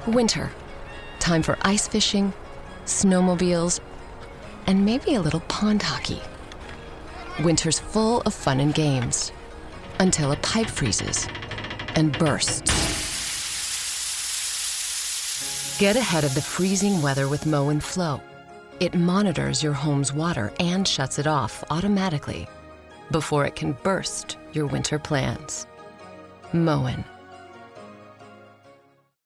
Winter. Time for ice fishing, snowmobiles, and maybe a little pond hockey. Winter's full of fun and games, until a pipe freezes and bursts. Get ahead of the freezing weather with Mow and Flow. It monitors your home's water and shuts it off automatically before it can burst your winter plans. Moen.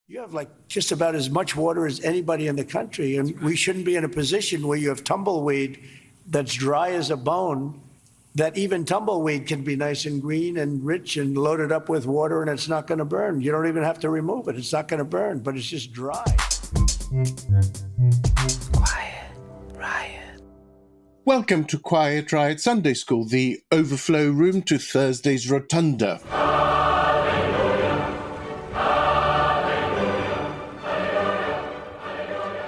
You have like just about as much water as anybody in the country, and we shouldn't be in a position where you have tumbleweed that's dry as a bone, that even tumbleweed can be nice and green and rich and loaded up with water, and it's not going to burn. You don't even have to remove it. It's not going to burn, but it's just dry. Quiet Riot. Welcome to Quiet Riot Sunday School, the overflow room to Thursday's Rotunda.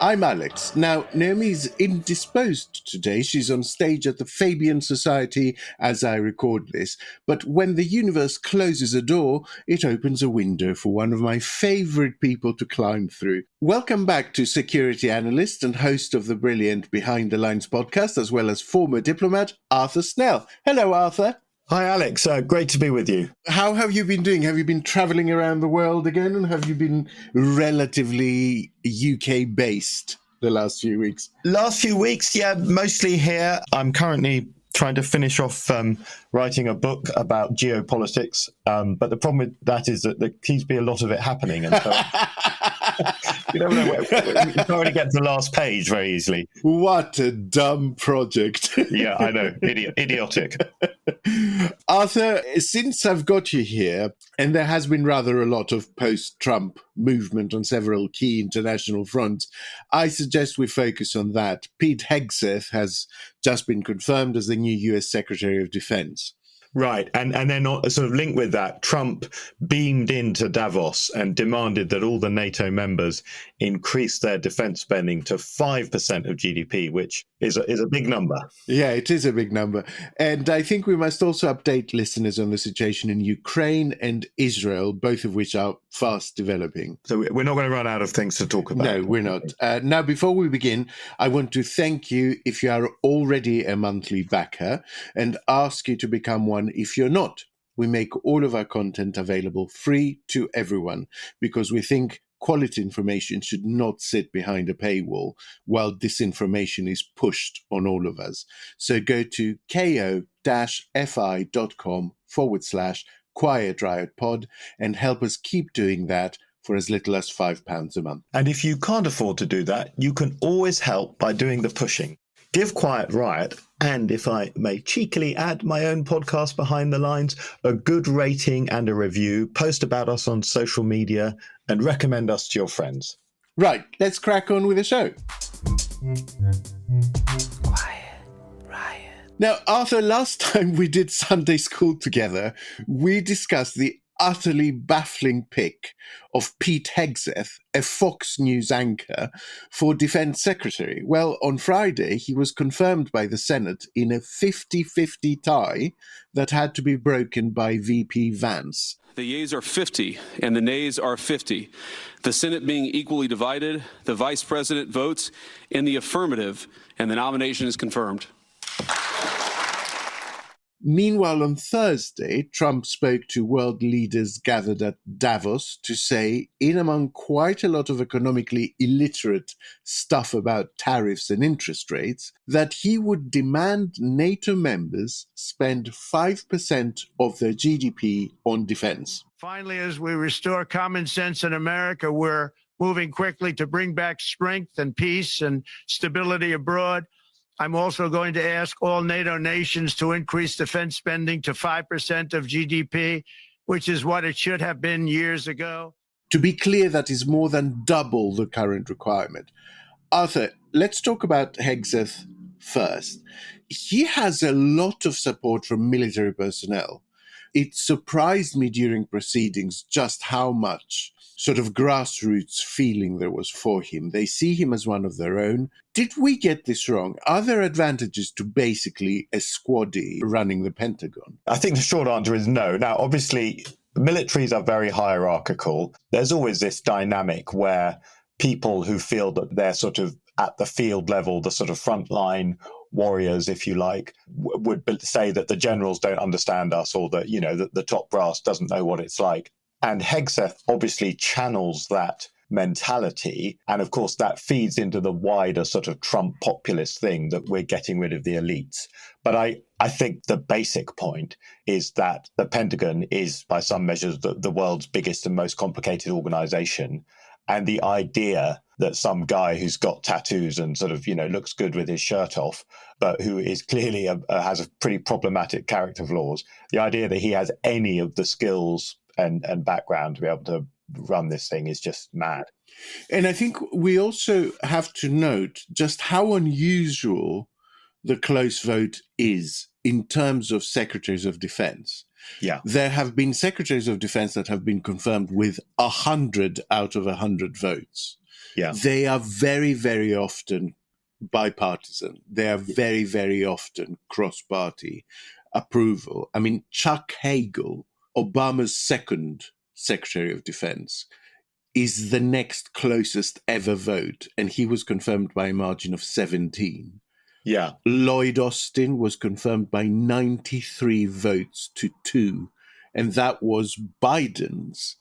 I'm Alex. Now, Naomi's indisposed today. She's on stage at the Fabian Society as I record this. But when the universe closes a door, it opens a window for one of my favourite people to climb through. Welcome back to security analyst and host of the brilliant Behind the Lines podcast, as well as former diplomat, Arthur Snell. Hello, Arthur. Hi, Alex. Great to be with you. How have you been doing? Have you been travelling around the world again, and have you been relatively UK-based the last few weeks? Last few weeks, yeah, mostly here. I'm currently trying to finish off writing a book about geopolitics, but the problem with that is that there keeps to be a lot of it happening, and so you never know. You can't really get to the last page very easily. What a dumb project. Yeah, I know. Idiotic. Arthur, since I've got you here, and there has been rather a lot of post-Trump movement on several key international fronts, I suggest we focus on that. Pete Hegseth has just been confirmed as the new US Secretary of Defense. Right. And then sort of linked with that, Trump beamed into Davos and demanded that all the NATO members increase their defense spending to 5% of GDP, which is a big number. Yeah, it is a big number. And I think we must also update listeners on the situation in Ukraine and Israel, both of which are fast developing. So we're not going to run out of things to talk about. No, we're not. Now, before we begin, I want to thank you if you are already a monthly backer and ask you to become one if you're not. We make all of our content available free to everyone because we think quality information should not sit behind a paywall while disinformation is pushed on all of us. So go to ko-fi.com/Quiet Riot Pod and help us keep doing that for as little as £5 a month. And if you can't afford to do that, you can always help by doing the pushing. Give Quiet Riot, and if I may cheekily add my own podcast, Behind the Lines, a good rating and a review, post about us on social media, and recommend us to your friends. Right, let's crack on with the show. Quiet Riot. Now, Arthur, last time we did Sunday School together, we discussed the utterly baffling pick of Pete Hegseth, a Fox News anchor, for Defense Secretary. Well, on Friday, he was confirmed by the Senate in a 50-50 tie that had to be broken by VP Vance. The yeas are 50 and the nays are 50. The Senate being equally divided, the Vice President votes in the affirmative, and the nomination is confirmed. Meanwhile, on Thursday, Trump spoke to world leaders gathered at Davos to say, in among quite a lot of economically illiterate stuff about tariffs and interest rates, that he would demand NATO members spend 5% of their GDP on defense. Finally, as we restore common sense in America, we're moving quickly to bring back strength and peace and stability abroad. I'm also going to ask all NATO nations to increase defense spending to 5% of GDP, which is what it should have been years ago. To be clear, that is more than double the current requirement. Arthur, let's talk about Hegseth first. He has a lot of support from military personnel. It surprised me during proceedings just how much sort of grassroots feeling there was for him. They see him as one of their own. Did we get this wrong? Are there advantages to basically a squaddy running the Pentagon? I think the short answer is no. Now, obviously, militaries are very hierarchical. There's always this dynamic where people who feel that they're sort of at the field level, the sort of frontline warriors, if you like, would say that the generals don't understand us, or that, that the top brass doesn't know what it's like. And Hegseth obviously channels that mentality. And of course, that feeds into the wider sort of Trump populist thing that we're getting rid of the elites. But I think the basic point is that the Pentagon is, by some measures, the world's biggest and most complicated organization. And the idea that some guy who's got tattoos and sort of, looks good with his shirt off, but who is clearly has a pretty problematic character flaws, the idea that he has any of the skills and background to be able to run this thing is just mad. And I think we also have to note just how unusual the close vote is in terms of secretaries of defense. Yeah. There have been secretaries of defense that have been confirmed with 100 out of 100 votes. Yeah. They are very, very often bipartisan. They are very, very often cross-party approval. I mean, Chuck Hagel, Obama's second Secretary of Defense, is the next closest ever vote, and he was confirmed by a margin of 17. Yeah. Lloyd Austin was confirmed by 93 votes to 2, and that was Biden's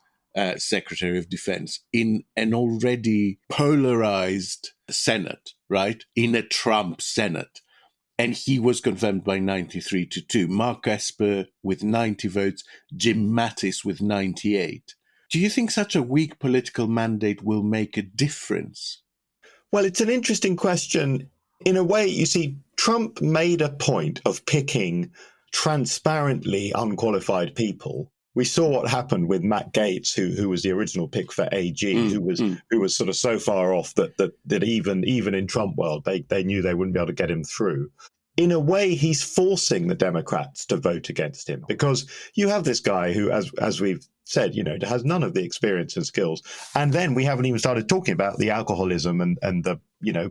Secretary of Defense in an already polarized Senate, right? In a Trump Senate. And he was confirmed by 93 to 2. Mark Esper with 90 votes, Jim Mattis with 98. Do you think such a weak political mandate will make a difference? Well, it's an interesting question. In a way, you see, Trump made a point of picking transparently unqualified people. We saw what happened with Matt Gaetz, who was the original pick for AG, who was sort of so far off that even in Trump world, they knew they wouldn't be able to get him through. In a way, he's forcing the Democrats to vote against him, because you have this guy who, as we've said, has none of the experience and skills. And then we haven't even started talking about the alcoholism and the,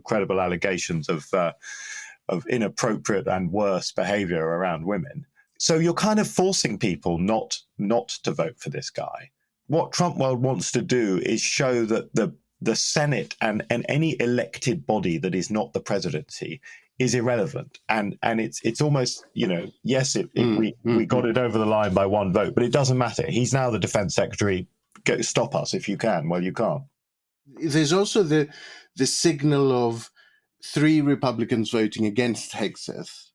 credible allegations of inappropriate and worse behavior around women. So you're kind of forcing people not to vote for this guy. What Trump world wants to do is show that the Senate and any elected body that is not the presidency is irrelevant. And it's almost, yes, we got it over the line by one vote, but it doesn't matter. He's now the defense secretary. Go stop us if you can. Well, you can't. There's also the signal of 3 Republicans voting against Hegseth's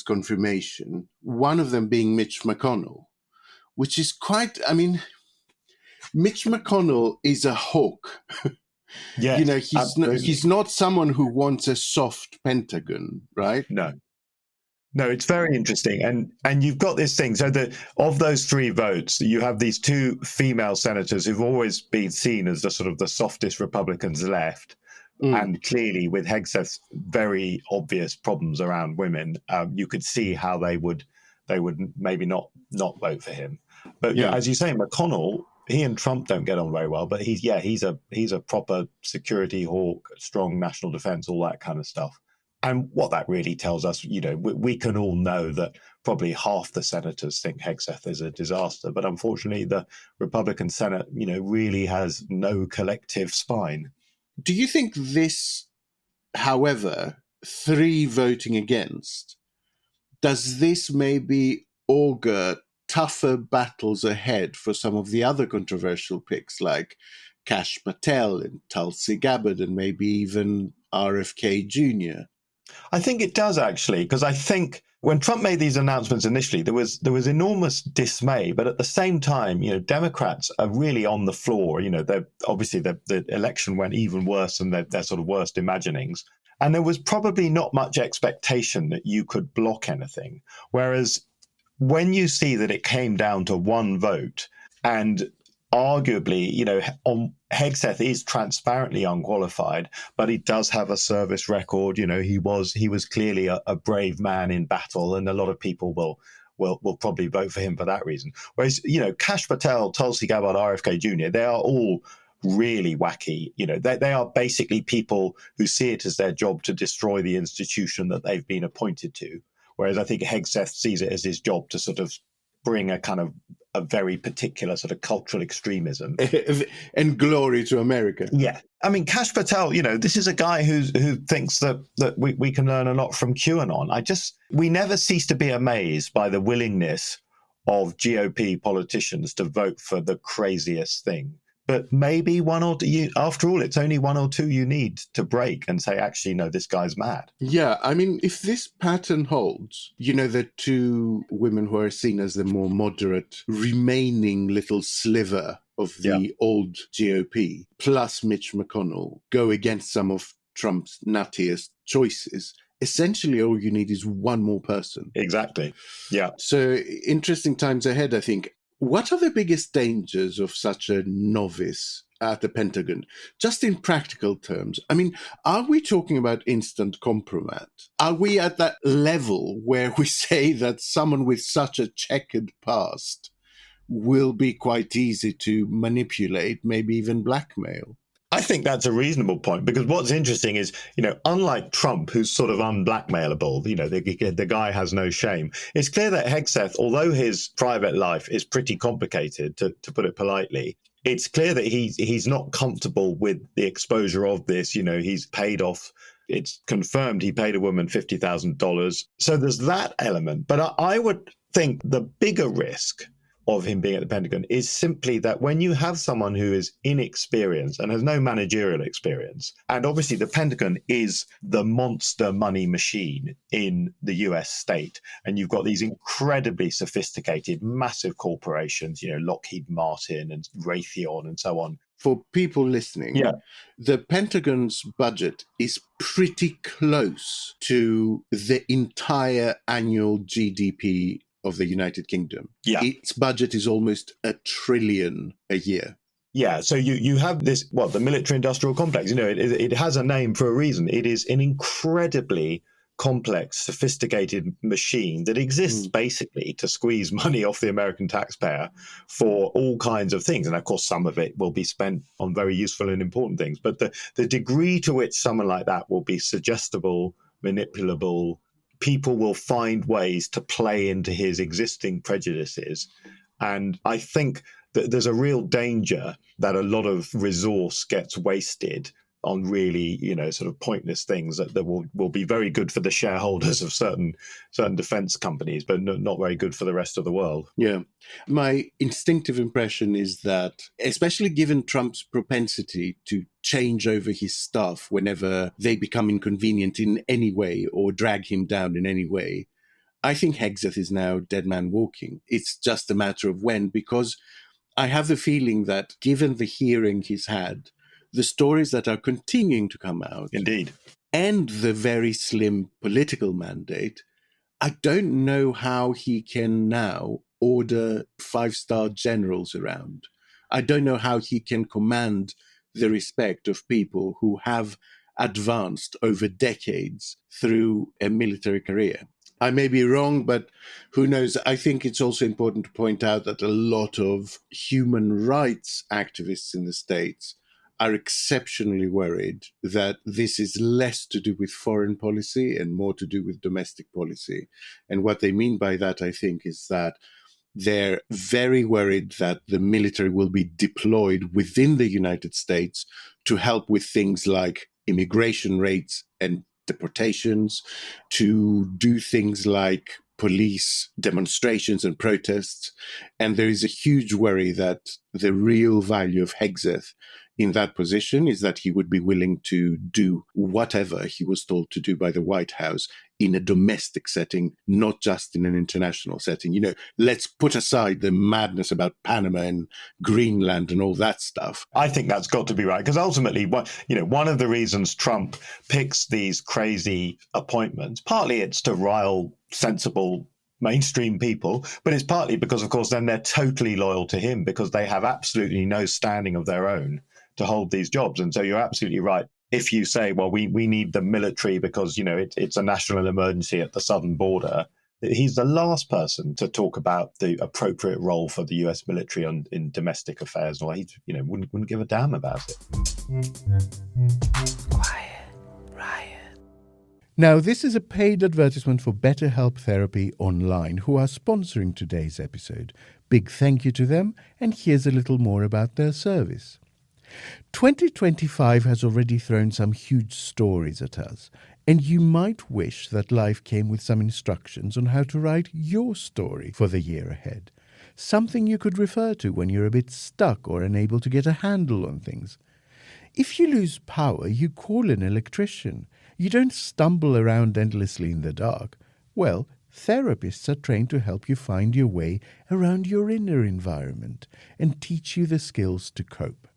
confirmation, one of them being Mitch McConnell, which is quite, Mitch McConnell is a hawk. Yes, he's not someone who wants a soft Pentagon, right? No, it's very interesting. And you've got this thing. So of those 3 votes, you have these 2 female senators who've always been seen as the sort of the softest Republicans left. And clearly, with Hegseth's very obvious problems around women, you could see how they would maybe not vote for him. But as you say, McConnell, he and Trump don't get on very well. But he's a proper security hawk, strong national defense, all that kind of stuff. And what that really tells us, we can all know that probably half the senators think Hegseth is a disaster. But unfortunately, the Republican Senate, really has no collective spine. Do you think this, however, 3 voting against, does this maybe augur tougher battles ahead for some of the other controversial picks like Kash Patel and Tulsi Gabbard and maybe even RFK Jr.? I think it does, actually, because I think when Trump made these announcements initially, there was enormous dismay. But at the same time, Democrats are really on the floor. Obviously the election went even worse than their sort of worst imaginings. And there was probably not much expectation that you could block anything. Whereas when you see that it came down to 1 vote, and arguably, Hegseth is transparently unqualified, but he does have a service record. He was clearly a brave man in battle, and a lot of people will probably vote for him for that reason. Whereas, Kash Patel, Tulsi Gabbard, RFK Jr., they are all really wacky. They are basically people who see it as their job to destroy the institution that they've been appointed to. Whereas I think Hegseth sees it as his job to sort of bring a kind of a very particular sort of cultural extremism. And glory to America. Yeah. I mean, Kash Patel, this is a guy who thinks that we can learn a lot from QAnon. We never cease to be amazed by the willingness of GOP politicians to vote for the craziest thing. But maybe after all, it's only one or two you need to break and say, actually, no, this guy's mad. Yeah, I mean, if this pattern holds, the two women who are seen as the more moderate remaining little sliver of the old GOP, plus Mitch McConnell, go against some of Trump's nuttiest choices. Essentially, all you need is one more person. Exactly. Yeah. So interesting times ahead, I think. What are the biggest dangers of such a novice at the Pentagon, just in practical terms? I mean, are we talking about instant compromat? Are we at that level where we say that someone with such a checkered past will be quite easy to manipulate, maybe even blackmail? I think that's a reasonable point, because what's interesting is, unlike Trump, who's sort of unblackmailable, the guy has no shame. It's clear that Hegseth, although his private life is pretty complicated, to put it politely, it's clear that he's not comfortable with the exposure of this. He's paid off. It's confirmed he paid a woman $50,000. So there's that element. But I would think the bigger risk of him being at the Pentagon is simply that when you have someone who is inexperienced and has no managerial experience, and obviously the Pentagon is the monster money machine in the US state, and you've got these incredibly sophisticated, massive corporations, Lockheed Martin and Raytheon and so on. For people listening, the Pentagon's budget is pretty close to the entire annual GDP of the United Kingdom. Yeah. Its budget is almost $1 trillion a year. Yeah, so you have this, the military-industrial complex. It has a name for a reason. It is an incredibly complex, sophisticated machine that exists basically to squeeze money off the American taxpayer for all kinds of things. And of course, some of it will be spent on very useful and important things. But the degree to which someone like that will be suggestible, manipulable, people will find ways to play into his existing prejudices. And I think that there's a real danger that a lot of resource gets wasted on really, sort of pointless things that will be very good for the shareholders of certain defense companies, but not very good for the rest of the world. Yeah. My instinctive impression is that, especially given Trump's propensity to change over his staff whenever they become inconvenient in any way or drag him down in any way, I think Hegseth is now dead man walking. It's just a matter of when, because I have the feeling that given the hearing he's had, the stories that are continuing to come out, indeed, and the very slim political mandate, I don't know how he can now order 5-star generals around. I don't know how he can command the respect of people who have advanced over decades through a military career. I may be wrong, but who knows? I think it's also important to point out that a lot of human rights activists in the States are exceptionally worried that this is less to do with foreign policy and more to do with domestic policy. And what they mean by that, I think, is that they're very worried that the military will be deployed within the United States to help with things like immigration rates and deportations, to do things like police demonstrations and protests. And there is a huge worry that the real value of Hegseth in that position is that he would be willing to do whatever he was told to do by the White House in a domestic setting, not just in an international setting. Let's put aside the madness about Panama and Greenland and all that stuff. I think that's got to be right, because ultimately, one of the reasons Trump picks these crazy appointments, partly it's to rile sensible mainstream people, but it's partly because, of course, then they're totally loyal to him because they have absolutely no standing of their own to hold these jobs. And so you're absolutely right. If you say, well, we need the military because, it's a national emergency at the southern border, he's the last person to talk about the appropriate role for the US military in domestic affairs. Or he, wouldn't give a damn about it. Quiet riot. Now, this is a paid advertisement for BetterHelp Therapy Online, who are sponsoring today's episode. Big thank you to them, and here's a little more about their service. 2025 has already thrown some huge stories at us, and you might wish that life came with some instructions on how to write your story for the year ahead. Something you could refer to when you're a bit stuck or unable to get a handle on things. If you lose power, you call an electrician. You don't stumble around endlessly in the dark. Well, therapists are trained to help you find your way around your inner environment and teach you the skills to cope.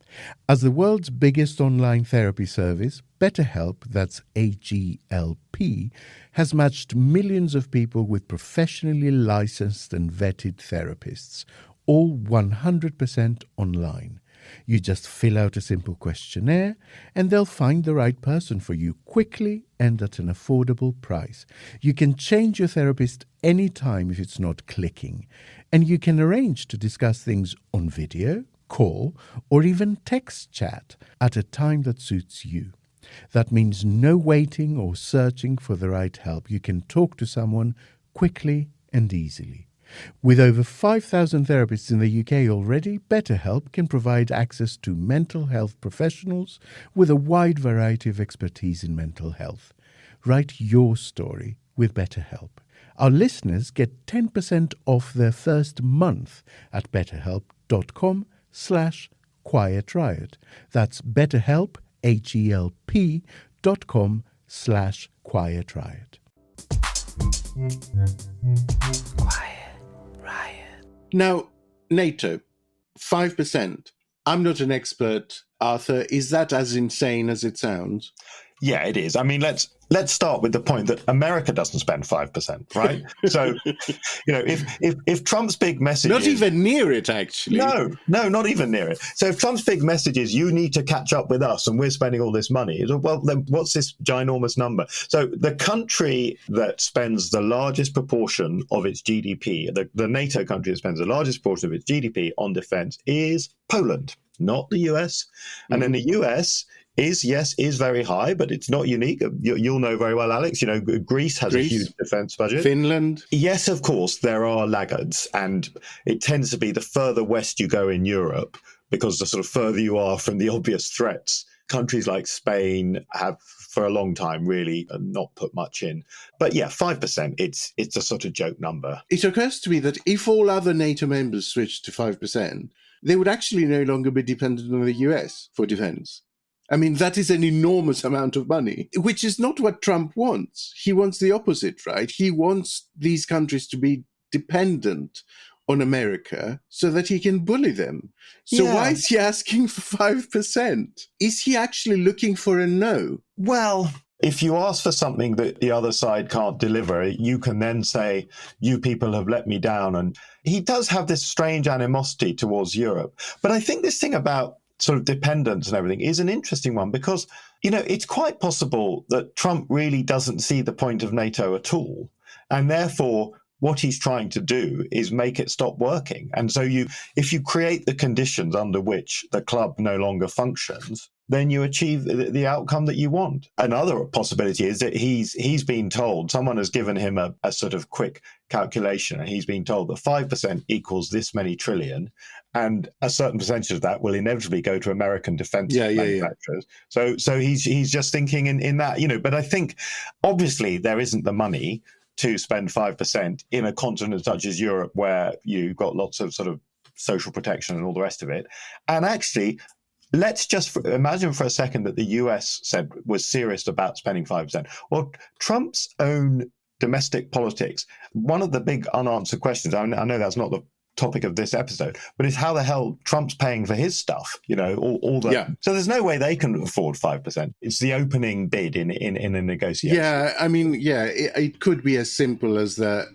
As the world's biggest online therapy service, BetterHelp, that's H-E-L-P, has matched millions of people with professionally licensed and vetted therapists, all 100% online. You just fill out a simple questionnaire and they'll find the right person for you quickly and at an affordable price. You can change your therapist anytime if it's not clicking, and you can arrange to discuss things on video, call, or even text chat at a time that suits you. That means no waiting or searching for the right help. You can talk to someone quickly and easily. With over 5,000 therapists in the UK already, BetterHelp can provide access to mental health professionals with a wide variety of expertise in mental health. Write your story with BetterHelp. Our listeners get 10% off their first month at betterhelp.com/Quiet Riot. That's BetterHelp, HELP.com/Quiet Riot. Quiet Riot. Now, NATO, 5%. I'm not an expert, Arthur. Is that as insane as it sounds? Yeah, it is. I mean, let's start with the point that America doesn't spend 5%, right? So, if Trump's big message not even near it, actually. No, not even near it. So if Trump's big message is you need to catch up with us and we're spending all this money, well, then what's this ginormous number? So the country that spends the largest proportion of its GDP, the NATO country that spends the largest portion of its GDP on defense is Poland, not the US. And then the US is very high, but it's not unique. You'll know very well, Alex. Greece has a huge defense budget. Finland. Yes, of course, there are laggards, and it tends to be the further west you go in Europe, because the sort of further you are from the obvious threats. Countries like Spain have, for a long time, really not put much in. But yeah, 5%, it's a sort of joke number. It occurs to me that if all other NATO members switched to 5%, they would actually no longer be dependent on the US for defense. I mean, that is an enormous amount of money, which is not what Trump wants. He wants the opposite, right? He wants these countries to be dependent on America so that he can bully them. So why is he asking for 5%? Is he actually looking for a no? Well, if you ask for something that the other side can't deliver, you can then say, you people have let me down. And he does have this strange animosity towards Europe. But I think this thing about sort of dependence and everything is an interesting one, because, it's quite possible that Trump really doesn't see the point of NATO at all. And therefore, what he's trying to do is make it stop working. And so if you create the conditions under which the club no longer functions, then you achieve the outcome that you want. Another possibility is that he's been told, someone has given him a sort of quick calculation, and he's been told that 5% equals this many trillion, and a certain percentage of that will inevitably go to American defense manufacturers. So he's just thinking in that, but I think obviously there isn't the money to spend 5% in a continent such as Europe, where you've got lots of sort of social protection and all the rest of it. And actually, let's just imagine for a second that the US was serious about spending 5%. Well, Trump's own domestic politics, one of the big unanswered questions, I know that's not the topic of this episode, but it's how the hell Trump's paying for his stuff, so there's no way they can afford 5%. It's the opening bid in a negotiation. Yeah, I mean, it could be as simple as that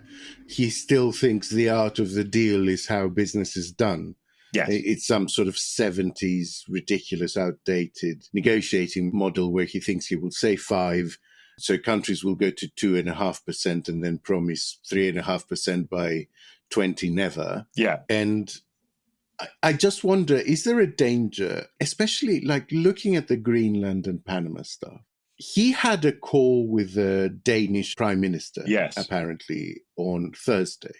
he still thinks the art of the deal is how business is done. Yes. It's some sort of 70s ridiculous, outdated negotiating model where he thinks he will say 5%, so countries will go to 2.5% and then promise 3.5% by 20 never. Yeah. And I just wonder, is there a danger, especially like looking at the Greenland and Panama stuff? he had a call with the Danish Prime Minister, Yes. apparently, on Thursday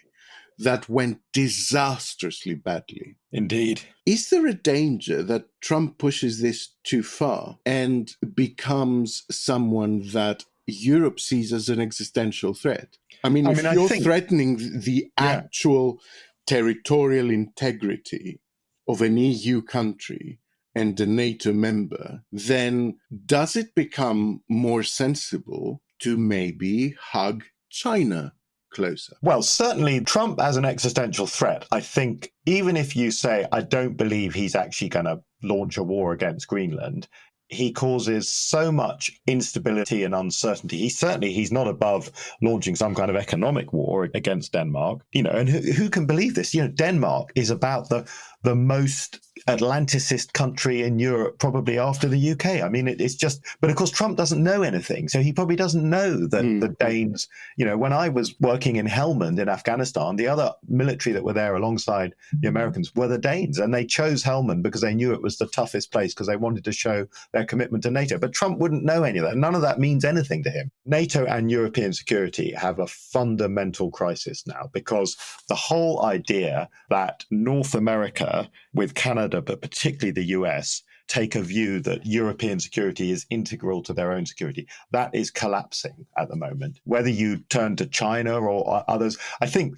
that went disastrously badly. Indeed. Is there a danger that Trump pushes this too far and becomes someone that Europe sees as an existential threat? I mean, if you're threatening the actual territorial integrity of an EU country and a NATO member, then does it become more sensible to maybe hug China closer? Well, certainly Trump as an existential threat. I think even if you say, I don't believe he's actually going to launch a war against Greenland, he causes so much instability and uncertainty. He's not above launching some kind of economic war against Denmark. And who can believe this? Denmark is about the most Atlanticist country in Europe, probably after the UK. I mean, it's just, but of course, Trump doesn't know anything. So he probably doesn't know that the Danes, when I was working in Helmand in Afghanistan, the other military that were there alongside the Americans were the Danes. And they chose Helmand because they knew it was the toughest place because they wanted to show their commitment to NATO. But Trump wouldn't know any of that. None of that means anything to him. NATO and European security have a fundamental crisis now because the whole idea that North America, with Canada, but particularly the US, take a view that European security is integral to their own security. That is collapsing at the moment. Whether you turn to China or others,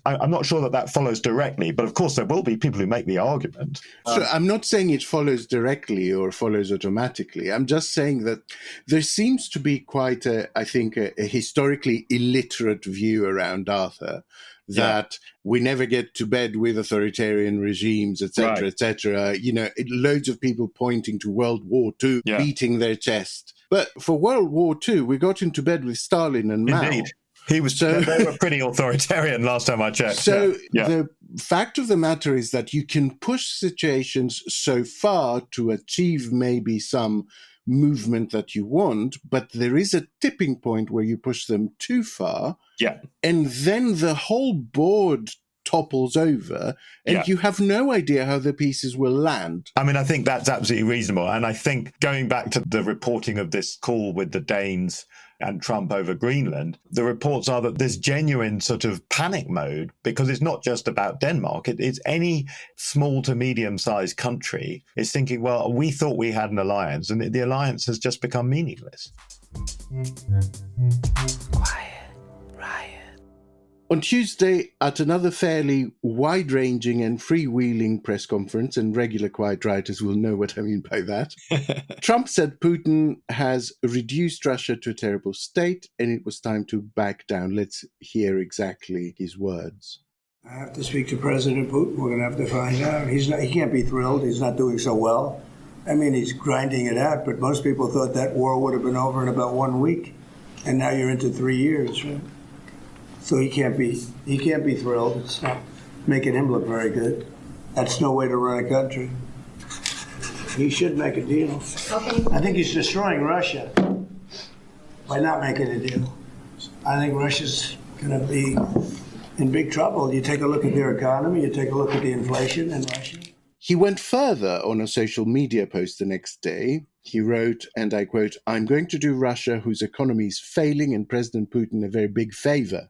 I'm not sure that follows directly, but of course there will be people who make the argument. So I'm not saying it follows directly or follows automatically. I'm just saying that there seems to be quite a historically illiterate view around Arthur that we never get to bed with authoritarian regimes, etc., etc. Loads of people pointing to World War II, beating their chest. But for World War II, we got into bed with Stalin and Mao. Indeed. They were pretty authoritarian last time I checked. So the fact of the matter is that you can push situations so far to achieve maybe some movement that you want, but there is a tipping point where you push them too far. Yeah. And then the whole board topples over and you have no idea how the pieces will land. I mean, I think that's absolutely reasonable. And I think going back to the reporting of this call with the Danes and Trump over Greenland, the reports are that there's genuine sort of panic mode because it's not just about Denmark. It's any small to medium-sized country is thinking, well, we thought we had an alliance and the alliance has just become meaningless. Quiet riot. On Tuesday, at another fairly wide-ranging and freewheeling press conference, and regular quiet rioters will know what I mean by that, Trump said Putin has reduced Russia to a terrible state and it was time to back down. Let's hear exactly his words. I have to speak to President Putin. We're going to have to find out. He can't be thrilled. He's not doing so well. I mean, he's grinding it out, but most people thought that war would have been over in about 1 week. And now you're into 3 years, right? So he can't be thrilled. It's not making him look very good. That's no way to run a country. He should make a deal. I think he's destroying Russia by not making a deal. I think Russia's going to be in big trouble. You take a look at their economy, you take a look at the inflation in Russia. He went further on a social media post the next day. He wrote, and I quote, "I'm going to do Russia, whose economy is failing, and President Putin a very big favor.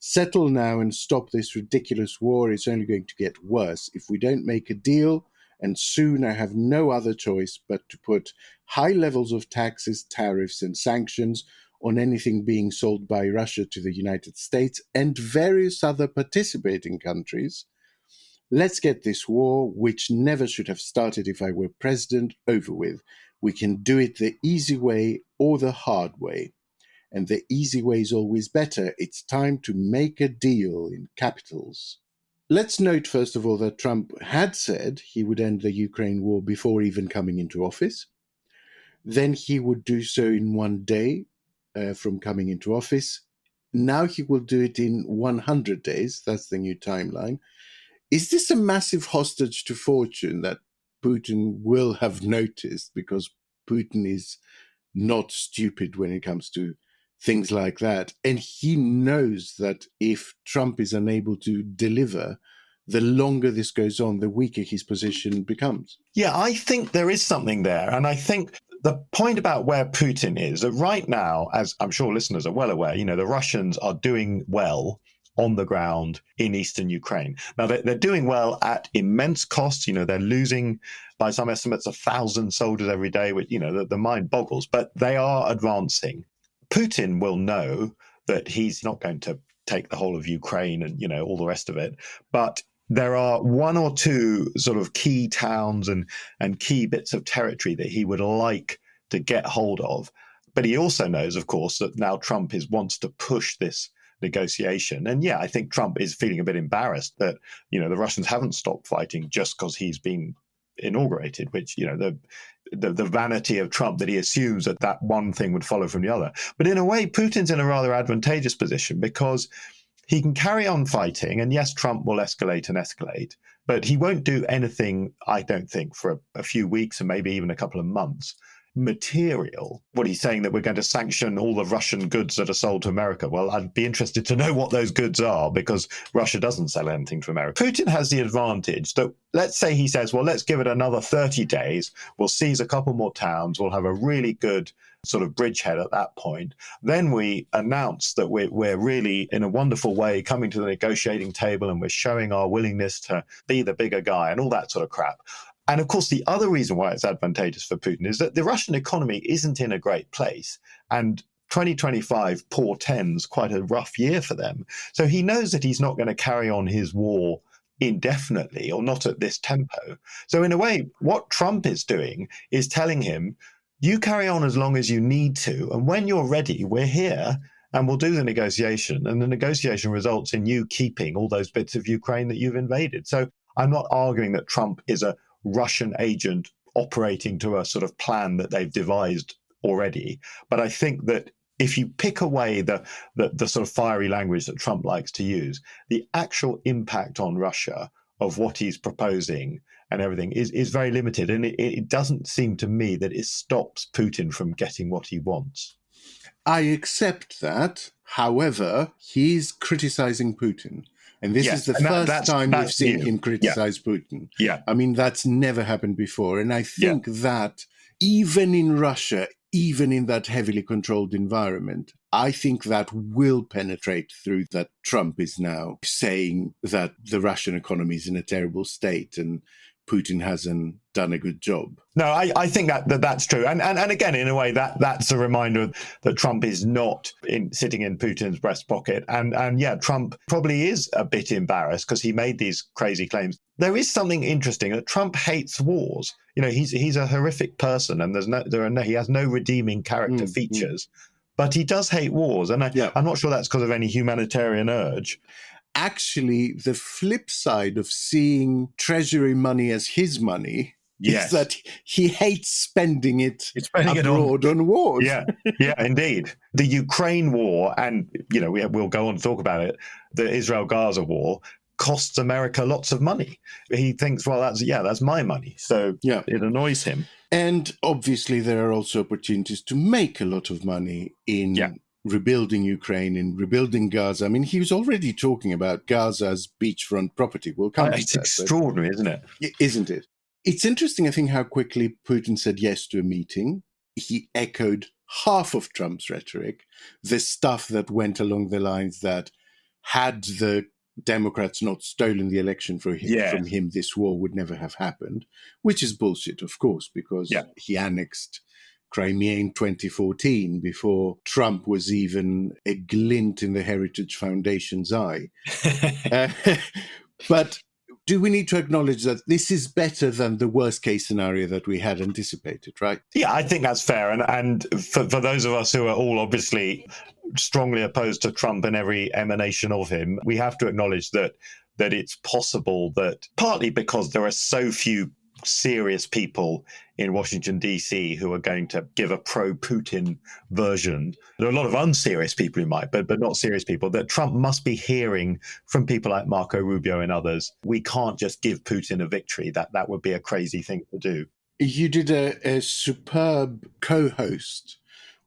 Settle now and stop this ridiculous war. It's only going to get worse. If we don't make a deal, and soon, I have no other choice but to put high levels of taxes, tariffs, and sanctions on anything being sold by Russia to the United States and various other participating countries. Let's get this war, which never should have started if I were president, over with. We can do it the easy way or the hard way. And the easy way is always better. It's time to make a deal in capitals." Let's note, first of all, that Trump had said he would end the Ukraine war before even coming into office. Then he would do so in 1 day from coming into office. Now he will do it in 100 days. That's the new timeline. Is this a massive hostage to fortune that Putin will have noticed, because Putin is not stupid when it comes to things like that? And he knows that if Trump is unable to deliver, the longer this goes on, the weaker his position becomes. Yeah, I think there is something there. And I think The point about where Putin is that right now, as I'm sure listeners are well aware, the Russians are doing well on the ground in eastern Ukraine. Now, they're doing well at immense costs. They're losing, by some estimates, 1,000 soldiers every day, which, the mind boggles, but they are advancing. Putin will know that he's not going to take the whole of Ukraine and, all the rest of it. But there are one or two sort of key towns and key bits of territory that he would like to get hold of. But he also knows, of course, that now Trump wants to push this negotiation. And I think Trump is feeling a bit embarrassed that, the Russians haven't stopped fighting just because he's been inaugurated, which, the vanity of Trump that he assumes that one thing would follow from the other. But in a way, Putin's in a rather advantageous position because he can carry on fighting. And yes, Trump will escalate, but he won't do anything, I don't think, for a few weeks and maybe even a couple of months. Material. What he's saying that we're going to sanction all the Russian goods that are sold to America. Well, I'd be interested to know what those goods are because Russia doesn't sell anything to America. Putin has the advantage that, let's say he says, well, let's give it another 30 days. We'll seize a couple more towns. We'll have a really good sort of bridgehead at that point. Then we announce that we're really, in a wonderful way, coming to the negotiating table and we're showing our willingness to be the bigger guy and all that sort of crap. And of course, the other reason why it's advantageous for Putin is that the Russian economy isn't in a great place. And 2025 portends quite a rough year for them. So he knows that he's not going to carry on his war indefinitely or not at this tempo. So in a way, what Trump is doing is telling him, you carry on as long as you need to. And when you're ready, we're here and we'll do the negotiation. And the negotiation results in you keeping all those bits of Ukraine that you've invaded. So I'm not arguing that Trump is a Russian agent operating to a sort of plan that they've devised already. But I think that if you pick away the sort of fiery language that Trump likes to use, the actual impact on Russia of what he's proposing and everything is very limited. And it doesn't seem to me that it stops Putin from getting what he wants. I accept that. However, he's criticizing Putin. And this is the first time we've seen him criticize Putin. Yeah. I mean, that's never happened before. And I think that even in Russia, even in that heavily controlled environment, I think that will penetrate through that Trump is now saying that the Russian economy is in a terrible state and Putin hasn't done a good job. No, I think that's true. And again, in a way, that's a reminder that Trump is not sitting in Putin's breast pocket. And Trump probably is a bit embarrassed because he made these crazy claims. There is something interesting that Trump hates wars. He's a horrific person and he has no redeeming character features, but he does hate wars. And I'm not sure that's because of any humanitarian urge. Actually, the flip side of seeing Treasury money as his money is that he hates spending it abroad on wars. Yeah, indeed. The Ukraine war, and we'll go on to talk about it, the Israel-Gaza war, costs America lots of money. He thinks, well, that's my money. So it annoys him. And obviously, there are also opportunities to make a lot of money in rebuilding Ukraine, in rebuilding Gaza. I mean, he was already talking about Gaza as beachfront property. We'll come to that. It's extraordinary, isn't it? Isn't it? It's interesting, I think, how quickly Putin said yes to a meeting. He echoed half of Trump's rhetoric, the stuff that went along the lines that had the Democrats not stolen the election from him, this war would never have happened, which is bullshit, of course, because he annexed Crimea in 2014 before Trump was even a glint in the Heritage Foundation's eye. But do we need to acknowledge that this is better than the worst case scenario that we had anticipated, right? Yeah, I think that's fair. And for those of us who are all obviously strongly opposed to Trump and every emanation of him, we have to acknowledge that it's possible that partly because there are so few serious people in Washington, D.C. who are going to give a pro-Putin version. There are a lot of unserious people who might, but not serious people, that Trump must be hearing from people like Marco Rubio and others. We can't just give Putin a victory. That would be a crazy thing to do. You did a superb co-host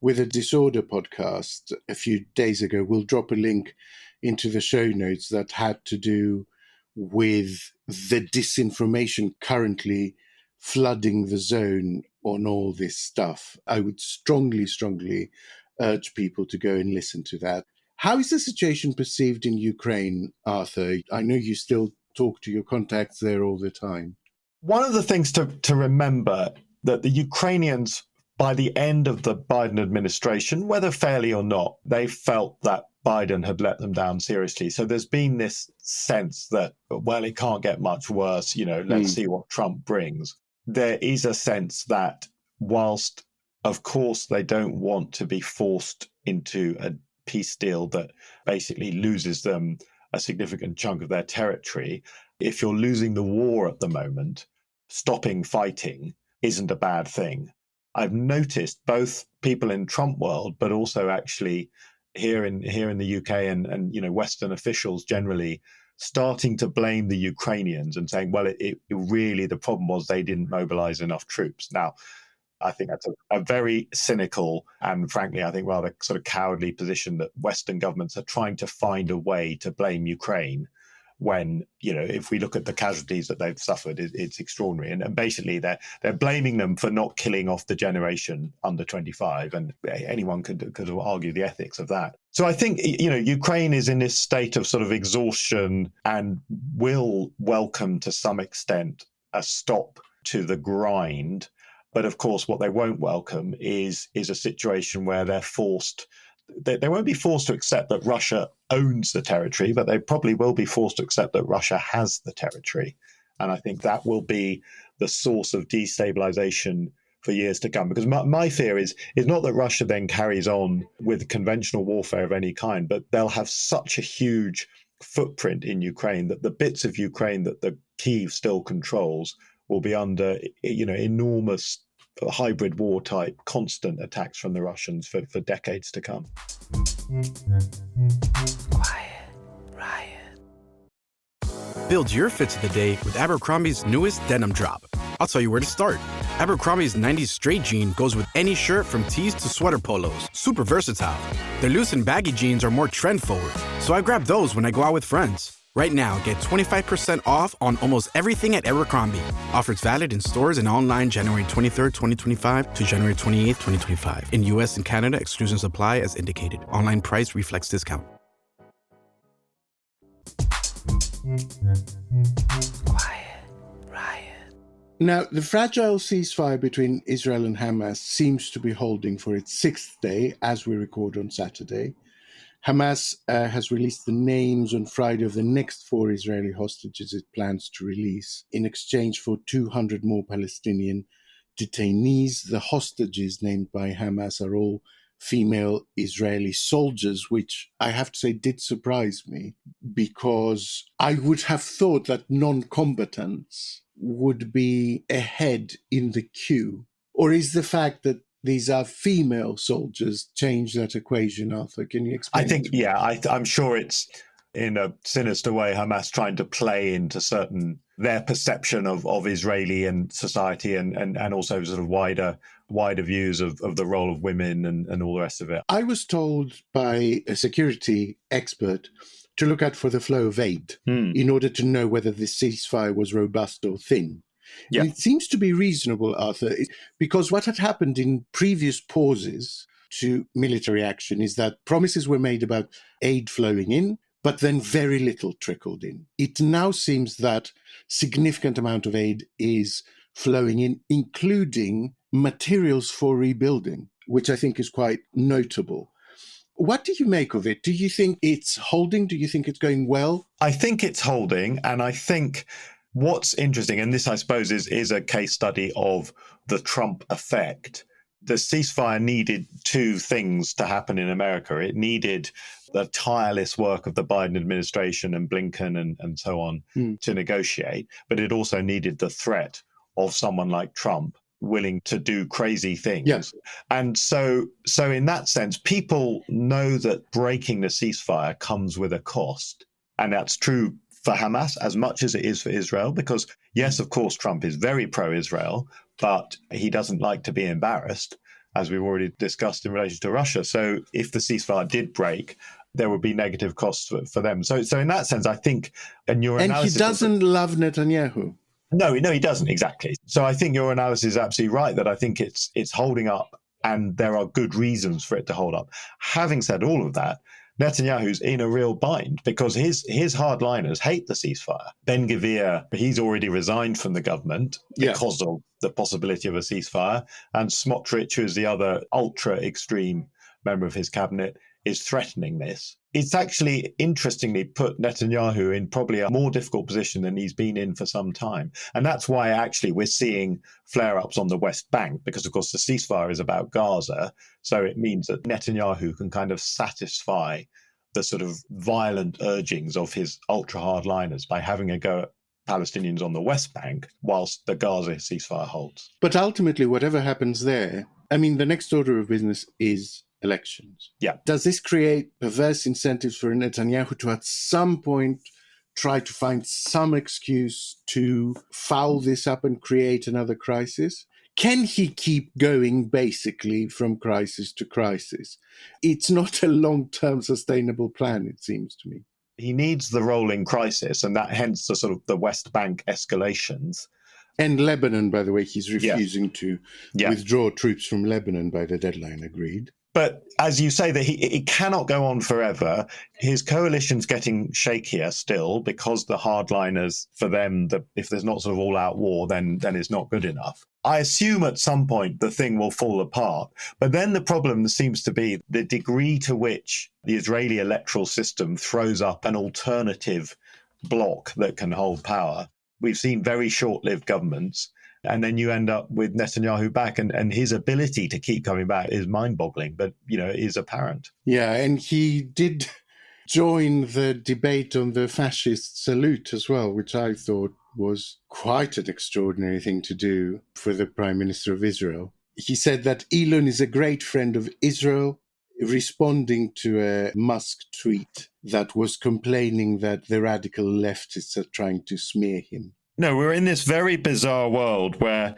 with a Disorder podcast a few days ago. We'll drop a link into the show notes that had to do with the disinformation currently flooding the zone on all this stuff. I would strongly, strongly urge people to go and listen to that. How is the situation perceived in Ukraine, Arthur? I know you still talk to your contacts there all the time. One of the things to remember that the Ukrainians, by the end of the Biden administration, whether fairly or not, they felt that Biden had let them down seriously. So there's been this sense that, well, it can't get much worse, let's see what Trump brings. There is a sense that whilst, of course, they don't want to be forced into a peace deal that basically loses them a significant chunk of their territory, if you're losing the war at the moment, stopping fighting isn't a bad thing. I've noticed both people in Trump world, but also actually here in the UK and Western officials generally starting to blame the Ukrainians and saying, well, it really, the problem was they didn't mobilize enough troops. Now, I think that's a very cynical and frankly, I think rather sort of cowardly position that Western governments are trying to find a way to blame Ukraine when, if we look at the casualties that they've suffered, it's extraordinary. And basically they're blaming them for not killing off the generation under 25. And anyone could argue the ethics of that. So I think, Ukraine is in this state of sort of exhaustion and will welcome to some extent a stop to the grind. But of course, what they won't welcome is a situation where they're forced. They won't be forced to accept that Russia owns the territory, but they probably will be forced to accept that Russia has the territory. And I think that will be the source of destabilization for years to come. Because my fear is not that Russia then carries on with conventional warfare of any kind, but they'll have such a huge footprint in Ukraine that the bits of Ukraine that the Kyiv still controls will be under, enormous hybrid war type constant attacks from the Russians for decades to come. Quiet Riot. Build your fit of the day with Abercrombie's newest denim drop. I'll tell you where to start. Abercrombie's 90s straight jean goes with any shirt from tees to sweater polos. Super versatile. Their loose and baggy jeans are more trend forward, so I grab those when I go out with friends. Right now, get 25% off on almost everything at Abercrombie. Offers valid in stores and online January 23rd, 2025 to January 28th, 2025. In U.S. and Canada, exclusions apply as indicated. Online price reflects discount. Quiet Riot. Now, the fragile ceasefire between Israel and Hamas seems to be holding for its sixth day as we record on Saturday. Hamas has released the names on Friday of the next 4 Israeli hostages it plans to release in exchange for 200 more Palestinian detainees. The hostages named by Hamas are all female Israeli soldiers, which I have to say did surprise me because I would have thought that non-combatants would be ahead in the queue. Or is the fact that these are female soldiers change that equation, Arthur? Can you explain? I think, I'm sure it's in a sinister way Hamas trying to play into their perception of Israeli and society and also sort of wider views of the role of women and all the rest of it. I was told by a security expert to look out for the flow of aid in order to know whether the ceasefire was robust or thin. Yeah. And it seems to be reasonable, Arthur, because what had happened in previous pauses to military action is that promises were made about aid flowing in, but then very little trickled in. It now seems that significant amount of aid is flowing in, including materials for rebuilding, which I think is quite notable. What do you make of it? Do you think it's holding? Do you think it's going well? I think it's holding, and I think what's interesting, and this I suppose is a case study of the Trump effect. The ceasefire needed 2 things to happen in America. It needed the tireless work of the Biden administration and Blinken and so on to negotiate, but it also needed the threat of someone like Trump willing to do crazy things. Yes. And so in that sense, people know that breaking the ceasefire comes with a cost. And that's true for Hamas as much as it is for Israel, because yes, of course, Trump is very pro-Israel, but he doesn't like to be embarrassed, as we've already discussed in relation to Russia. So if the ceasefire did break, there would be negative costs for them. So in that sense, I think, and he doesn't love Netanyahu. No, he doesn't, exactly. So I think your analysis is absolutely right, that I think it's holding up, and there are good reasons for it to hold up. Having said all of that, Netanyahu's in a real bind because his hardliners hate the ceasefire. Ben-Gvir, he's already resigned from the government because of the possibility of a ceasefire. And Smotrich, who's the other ultra-extreme member of his cabinet, is threatening this. It's actually interestingly put Netanyahu in probably a more difficult position than he's been in for some time. And that's why actually we're seeing flare-ups on the West Bank, because of course the ceasefire is about Gaza. So it means that Netanyahu can kind of satisfy the sort of violent urgings of his ultra-hardliners by having a go at Palestinians on the West Bank whilst the Gaza ceasefire holds. But ultimately, whatever happens there, I mean, the next order of business is elections. Yeah. Does this create perverse incentives for Netanyahu to at some point try to find some excuse to foul this up and create another crisis? Can he keep going basically from crisis to crisis? It's not a long-term sustainable plan, it seems to me. He needs the rolling crisis, and that hence the sort of the West Bank escalations. And Lebanon, by the way, he's refusing to withdraw troops from Lebanon by the deadline agreed. But as you say, that it cannot go on forever. His coalition's getting shakier still because the hardliners, for them, if there's not sort of all-out war, then it's not good enough. I assume at some point the thing will fall apart. But then the problem seems to be the degree to which the Israeli electoral system throws up an alternative bloc that can hold power. We've seen very short-lived governments. And then you end up with Netanyahu back, and his ability to keep coming back is mind-boggling, but, it is apparent. Yeah, and he did join the debate on the fascist salute as well, which I thought was quite an extraordinary thing to do for the Prime Minister of Israel. He said that Elon is a great friend of Israel, responding to a Musk tweet that was complaining that the radical leftists are trying to smear him. No, we're in this very bizarre world where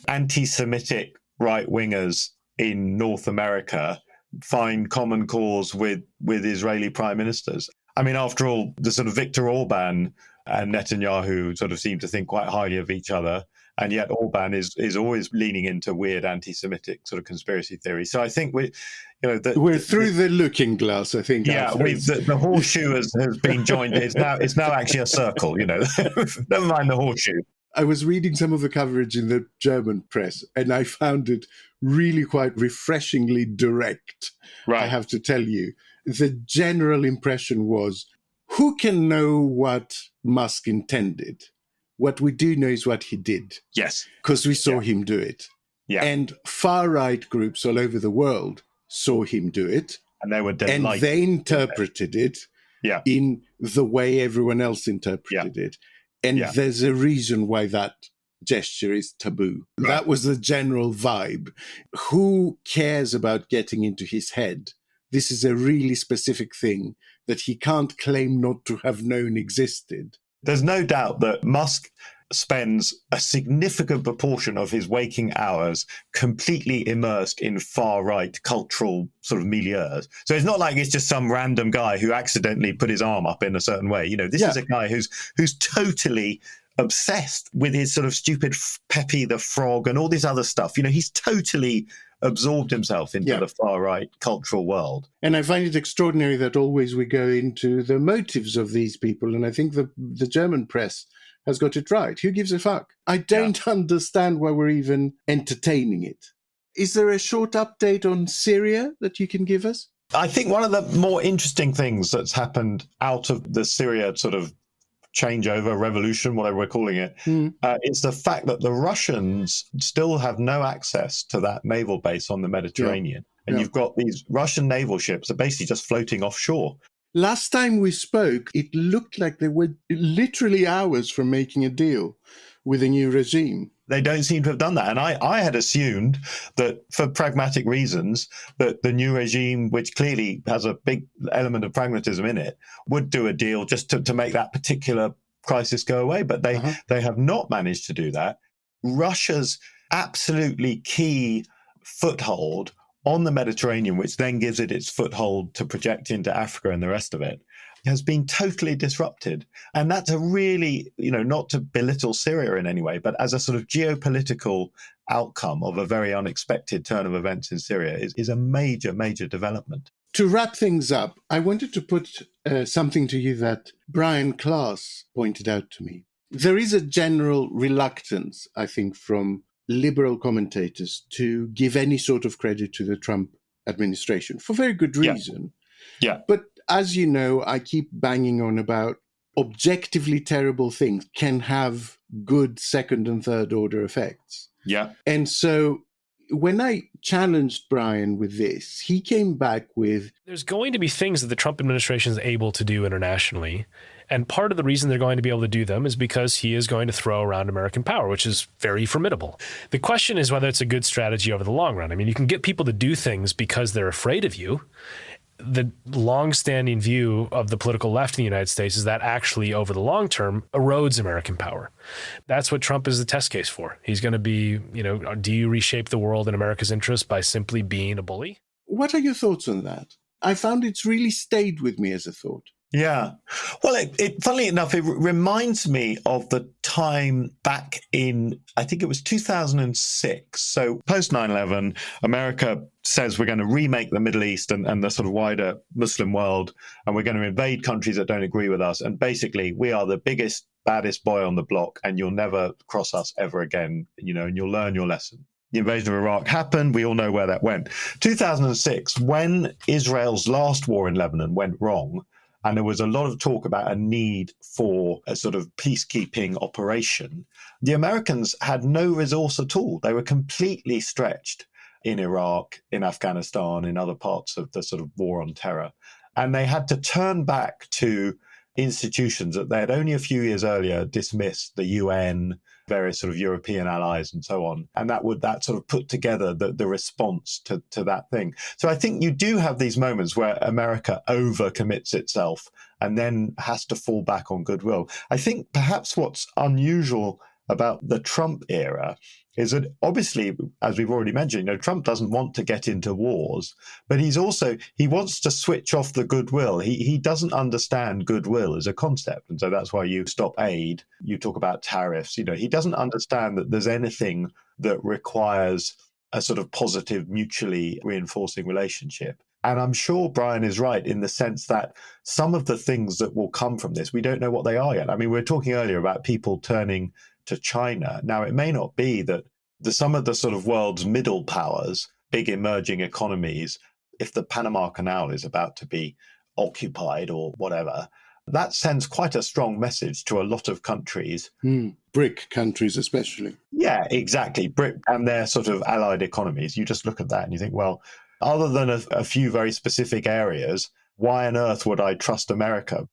anti-Semitic right-wingers in North America find common cause with Israeli prime ministers. I mean, after all, the sort of Viktor Orban and Netanyahu sort of seem to think quite highly of each other. And yet Orban is always leaning into weird anti-Semitic sort of conspiracy theories. So I think we're through the looking glass, I think. Yeah, the horseshoe has been joined. It's now actually a circle, Never mind the horseshoe. I was reading some of the coverage in the German press, and I found it really quite refreshingly direct, right. I have to tell you. The general impression was, who can know what Musk intended? What we do know is what he did. Yes. Because we saw him do it. Yeah. And far-right groups all over the world saw him do it. And they were delighted. And they interpreted it in the way everyone else interpreted it. And there's a reason why that gesture is taboo. Right. That was the general vibe. Who cares about getting into his head? This is a really specific thing that he can't claim not to have known existed. There's no doubt that Musk spends a significant proportion of his waking hours completely immersed in far-right cultural sort of milieus. So it's not like it's just some random guy who accidentally put his arm up in a certain way. This is a guy who's totally obsessed with his sort of stupid Pepe the Frog and all this other stuff. He's totally absorbed himself into the far-right cultural world. And I find it extraordinary that always we go into the motives of these people, and I think the German press has got it right. Who gives a fuck? I don't understand why we're even entertaining it. Is there a short update on Syria that you can give us? I think one of the more interesting things that's happened out of the Syria sort of changeover, revolution, whatever we're calling it, is the fact that the Russians still have no access to that naval base on the Mediterranean. And you've got these Russian naval ships that are basically just floating offshore. Last time we spoke, it looked like they were literally hours from making a deal with a new regime. They don't seem to have done that. And I had assumed that for pragmatic reasons that the new regime, which clearly has a big element of pragmatism in it, would do a deal just to make that particular crisis go away. But they have not managed to do that. Russia's absolutely key foothold on the Mediterranean, which then gives it its foothold to project into Africa and the rest of it, has been totally disrupted. And that's a really, not to belittle Syria in any way, but as a sort of geopolitical outcome of a very unexpected turn of events in Syria is a major, major development. To wrap things up, I wanted to put something to you that Brian Klaas pointed out to me. There is a general reluctance, I think, from liberal commentators to give any sort of credit to the Trump administration for very good reason. Yeah. But as you know, I keep banging on about objectively terrible things can have good second and third order effects. Yeah. And so when I challenged Brian with this, he came back with... There's going to be things that the Trump administration is able to do internationally. And part of the reason they're going to be able to do them is because he is going to throw around American power, which is very formidable. The question is whether it's a good strategy over the long run. I mean, you can get people to do things because they're afraid of you. The longstanding view of the political left in the United States is that actually over the long term erodes American power. That's what Trump is the test case for. He's going to be, do you reshape the world in America's interest by simply being a bully? What are your thoughts on that? I found it's really stayed with me as a thought. Yeah. Well, it funnily enough, it reminds me of the time back in, I think it was 2006. So post 9/11, America says we're going to remake the Middle East and the sort of wider Muslim world, and we're going to invade countries that don't agree with us. And basically, we are the biggest, baddest boy on the block, and you'll never cross us ever again, and you'll learn your lesson. The invasion of Iraq happened. We all know where that went. 2006, when Israel's last war in Lebanon went wrong, and there was a lot of talk about a need for a sort of peacekeeping operation, the Americans had no resource at all. They were completely stretched in Iraq, in Afghanistan, in other parts of the sort of war on terror. And they had to turn back to institutions that they had only a few years earlier dismissed, the UN, various sort of European allies and so on. And that sort of put together the response to that thing. So I think you do have these moments where America overcommits itself and then has to fall back on goodwill. I think perhaps what's unusual about the Trump era is that obviously, as we've already mentioned, Trump doesn't want to get into wars, but he wants to switch off the goodwill. He doesn't understand goodwill as a concept. And so that's why you stop aid, you talk about tariffs. He doesn't understand that there's anything that requires a sort of positive, mutually reinforcing relationship. And I'm sure Brian is right in the sense that some of the things that will come from this, we don't know what they are yet. I mean, we were talking earlier about people turning to China. Now, it may not be that some of the sort of world's middle powers, big emerging economies, if the Panama Canal is about to be occupied or whatever, that sends quite a strong message to a lot of countries. BRIC countries especially. Yeah, exactly. BRIC and their sort of allied economies. You just look at that and you think, well, other than a few very specific areas, why on earth would I trust America?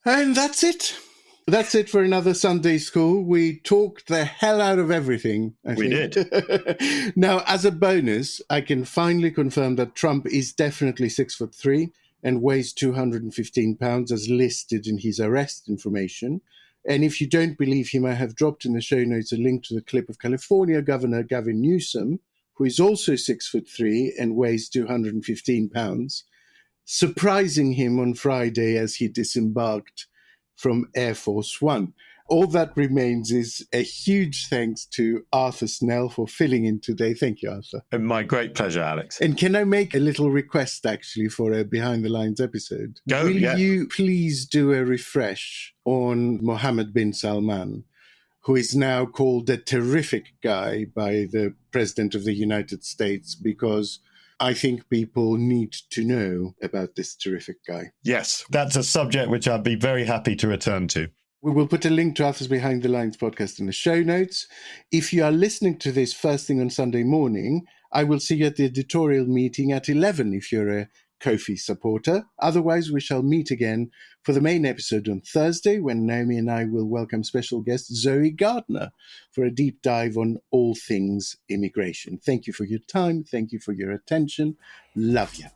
And that's it. That's it for another Sunday School. We talked the hell out of everything, I think. We did. Now, as a bonus, I can finally confirm that Trump is definitely 6'3" and weighs 215 pounds as listed in his arrest information. And if you don't believe him, I have dropped in the show notes a link to the clip of California Governor Gavin Newsom, who is also 6'3" and weighs 215 pounds, surprising him on Friday as he disembarked from Air Force One. All that remains is a huge thanks to Arthur Snell for filling in today. Thank you, Arthur. My great pleasure, Alex. And can I make a little request, actually, for a Behind the Lines episode? Go, Will yeah. you please do a refresh on Mohammed bin Salman, who is now called a terrific guy by the President of the United States, because I think people need to know about this terrific guy. Yes, that's a subject which I'd be very happy to return to. We will put a link to Arthur's Behind the Lines podcast in the show notes. If you are listening to this first thing on Sunday morning, I will see you at the editorial meeting at 11 if you're a Ko-fi supporter. Otherwise, we shall meet again for the main episode on Thursday, when Naomi and I will welcome special guest Zoe Gardner for a deep dive on all things immigration. Thank you for your time. Thank you for your attention. Love you.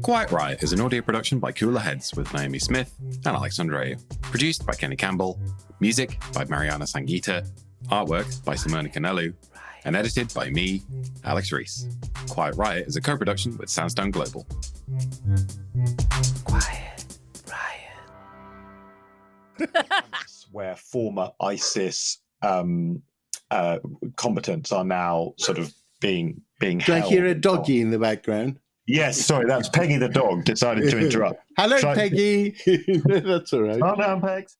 Quite Right is an audio production by Cooler Heads with Naomi Smith and Alex Andreu. Produced by Kenny Campbell. Music by Mariana Sangeeta. Artwork by Simona Canelu. And edited by me, Alex Reese. Quiet Riot is a co-production with Soundstone Global. Quiet Riot. Where former ISIS combatants are now sort of being Do held. I hear a doggy in the background? Yes, sorry, that's Peggy the dog decided to interrupt. Hello, Peggy. That's all right. Calm down, Pegs.